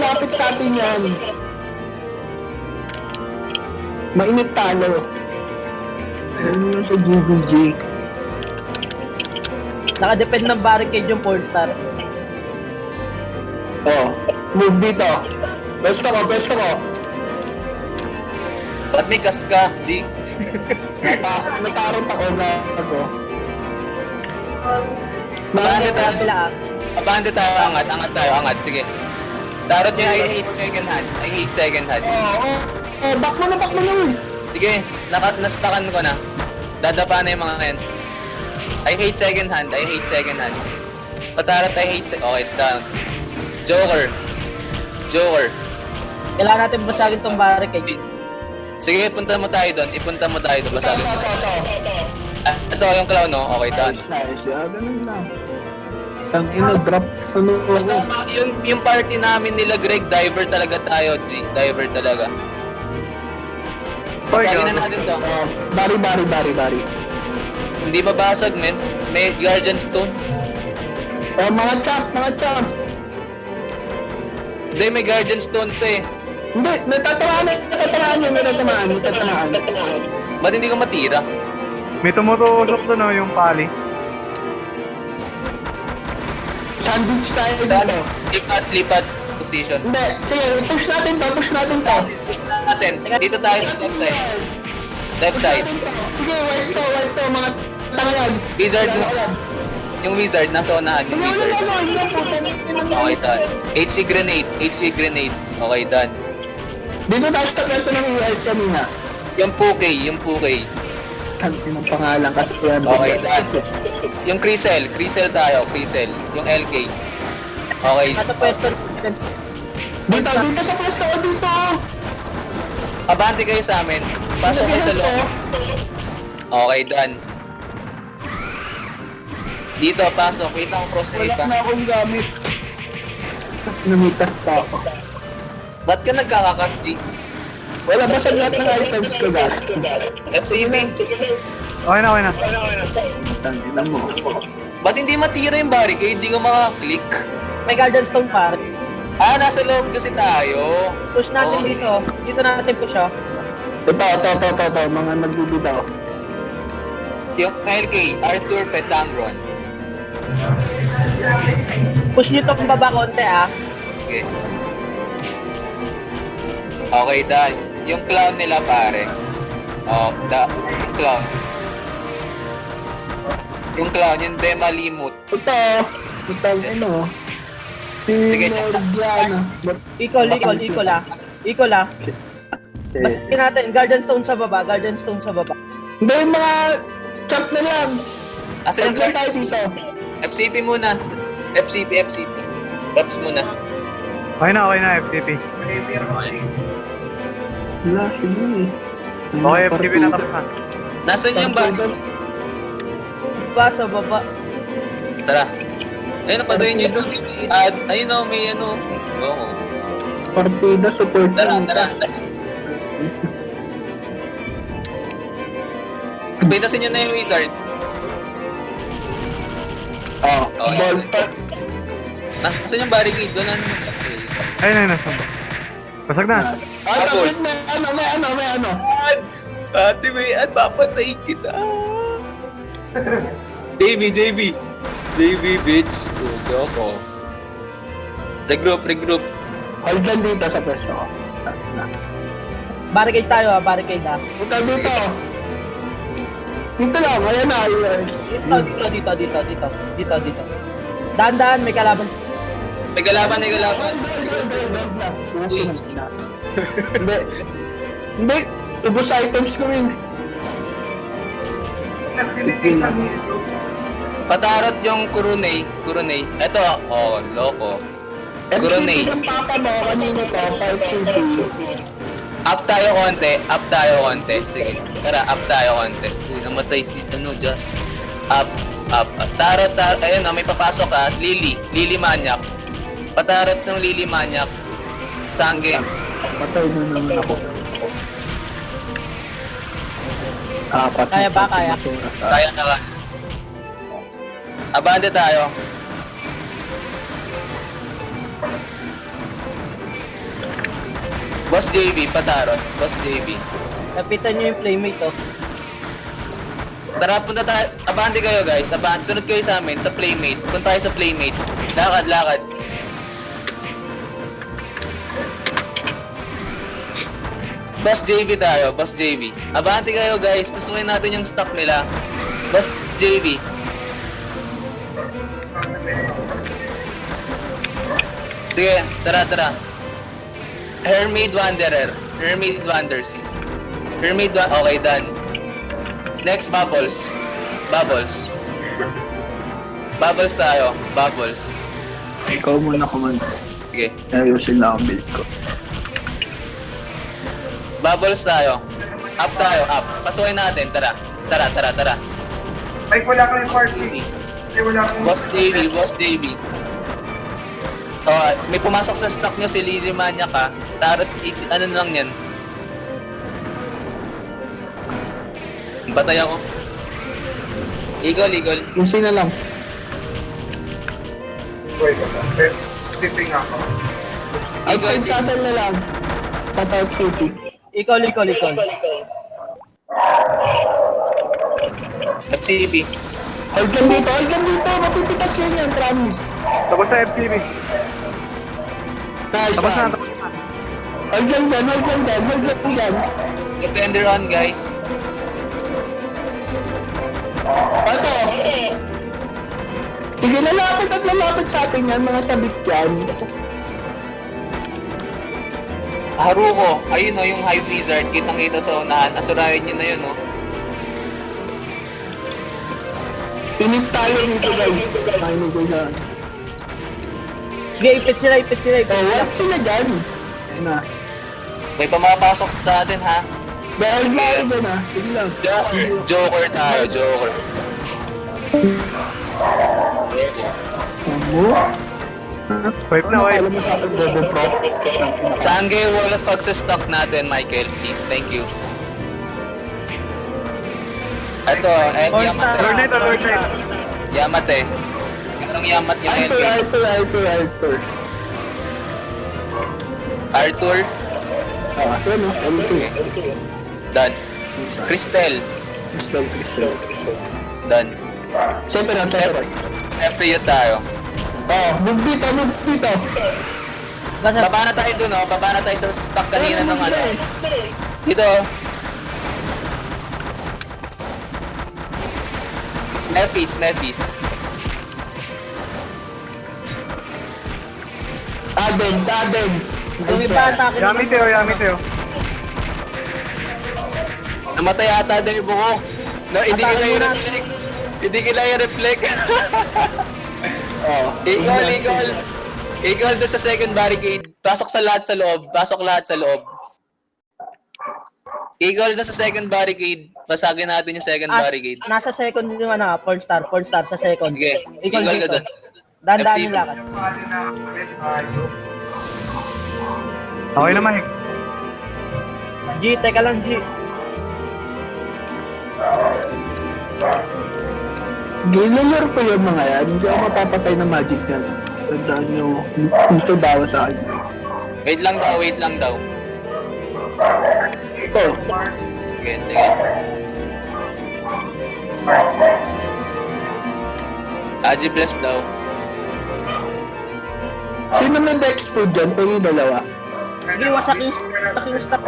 malapit sa atin yan. Mainit talo. Ayun yung sa GVG. Nakadepend ng barricade yung 4-star. Oh, move dito. Pwesto ko. Ba't may kas ka, G? Natarot ako na ako. Abante Sa tayo. kabila ah. Abante tayo, angat tayo, angat. Sige. Tarot nyo, I hate second hand. Back mo na yun. Sige, nastakan ko na. Dadapa na yung mga ngayon. I hate second hand. Patarot, okay, down. Joker. Kailangan natin basagin tong barricade. Sige, ipunta mo tayo doon. Basagin mo. Ito, yung clown, no? Okay, done. Nice. Ganun lang. Ang drop. Basta yung party namin nila, Greg, diver talaga tayo, G. Diver talaga. Basagin na natin to. Bari. Hindi mabasag, men. May Guardian Stone. Mga champ. Hindi, may Guardian Stone pa eh. Hindi, natamaan. Ba't hindi ko matira? May tumutusok doon oh, yung pali. Sandwich tayo Done. dito. Lipat position. Hindi, sige, push natin to. Push natin. Dito tayo sa left side. Left side. Sige, white to, mga tangalan. Wizard. Yung wizard, nasa unahan. Yung wizard. Okay, done. HC grenade. Okay, done. Dito tayo sa pwesto ng US kanina. Yung Pukey. Ang pangalan kasi yan. Okay, done. Yung Crisel tayo. Yung LK. Okay. Nasa pwesto. Dito sa pwesto ko dito. Abante kayo sa amin. Pasok kayo sa loob. Okay, done. Dito, pasok. Wait lang, cross Wala pa. na akong gamit. Namitas pa ako. Ba't ka nagkakakas, G? Wala ba sa lahat ng items ko, guys? FCP. Okay na. Tangina mo. Ba't hindi matira yung barricade? Hindi ka makaklik. May Guardian Stone par. Nasa loob kasi tayo. Push natin Okay. dito. Dito natin push oh. Ito. Mga nagbibitaw. Yung LK, Arthur Petangron. Push nyo to baba konti ah. Okay. Okay, done. Yung clown nila, pare. Yung clown. Yung Demalimut. Ito. Si Sige, Nordiana. Equal ah. Basahin natin. Guardian Stone sa baba. Hindi, yung mga champ na lang. Asa yung Pagka tayo card? dito. FCP muna. FCP. Reps muna. Okay na, FCP. Wala, sige. Okay, FCP na tapos na. Nasaan yung bag? Sa baba. Tara. Ayun na, padoyin nyo. Ayun o, may ano. Oo. Partida, support. Tara. Kapitasin nyo na yung wizard. Ball pa. Nasaan yung barricade? Doon na naman. Ayun. Basag na. Apple. May ano. Ate, may papatay kita. JB, bitch. Tudo ako. Regroup. Hold lang dito sa pwesto ko. Barricade tayo ah. Barricade ah. Ito dito. Dito lang, ayan na. Dito. Dahan-dahan, may kalaban. May galaban. Hindi. Ubus items ko rin. Patarot yung Kurunay. Ito, loko. Kurunay. Yung papa mo, kanino to? 5 Up tayo konti. Sige. Tara, up tayo konti. Uy, namatay si Just. Up. Tarot. Ayun, may papasok ka. Lily Maniac. Patarot ng Lily Maniac. Sangge. Patay na naman ako. Apat. Kaya ba? Kaya? Kaya na ba? Abante tayo. Boss JV, patarot. Boss JV. Lapitan nyo yung playmate, oh. Tara, punta tayo. Abante kayo guys. Sunod kayo sa amin, sa playmate. Punta tayo sa playmate. Lakad, lakad. Boss JV tayo, Boss JV. Abante kayo guys, pasukin natin yung stock nila. Boss JV. Sige, tara. Hermaid Wanderer. Hermaid Wanders. Okay, done. Next, Bubbles. Bubbles tayo. Bubbles. Ikaw muna kumanda. Sige. Ayusin na ang build ko. Bubbles tayo. Up tayo, up. Pasukin natin, tara. Ay, wala kang party. Ay, wala kang... Boss JV. Oh, may pumasok sa stock nyo si Lily Mania ka. Tarot, ano na lang yan. Batay ako. Eagle. Yusin na lang. Wait, Sitting ako. Outside castle na lang. Tatalk city. Ikaw. FCB. Hold lang dito. Mapipitas yun yan, promise. Tapos sa FTV. Nice Tapos na. one. Hold lang dyan. Defender on, guys. Pato. Sige, lalapit sa atin yan, mga sabit yan. Haruko. Ayun o, yung High Wizard. Kitang-kita sa unahan. Asurayan nyo na yun, o. Inip tayo nito guys. Makinig ko dyan. Sige, ipit sila. Oh, what sila dyan? Ayun na. May pumapasok sa atin, ha? Dahil tayo dyan ha. Sige lang. Joker tayo, Joker. Swipe na, wipe. Alam mo sa akin, Bobo Pro. Saan kayo wall of fog sa stock natin, Michael? Please, thank you. Ito, Yamate. Lord Knight. Yamate. Yung Yamat yung LP. Arthur. Arthur. Ah, yun o. Okay. Done. Cristel. Crystal. Done. Siyempre. FPU tayo. Oh, move dito. Basta, Baba na tayo dun, oh. Baba na tayo sa stock kanina ng ano. Dito. Memphis. Adams. lumipa ang akin. Yami Teo. Namatay ata din yung buko. No, hindi Atakin kita mo na. i-reflect. Hindi kita i-reflect. Oh. Eagle doon sa second barricade. Pasok lahat sa loob. Eagle doon sa second barricade. Pasagin natin yung second barricade. Nasa second yung porn star sa second. Sige, Ikaw Eagle ka dito. doon. Dahan-dahan FCB. yung lakad. Okay na, Mike. G, teka lang G. Ginulor ko yung mga yan. Hindi ako mapapatay ng magic yan. Tandaan nyo. Piso bawa sa akin. Wait lang daw. Ito. Sige. Aji bless daw. Sino may dex food dyan? Pwede dalawa. Sige, wasak yung stock.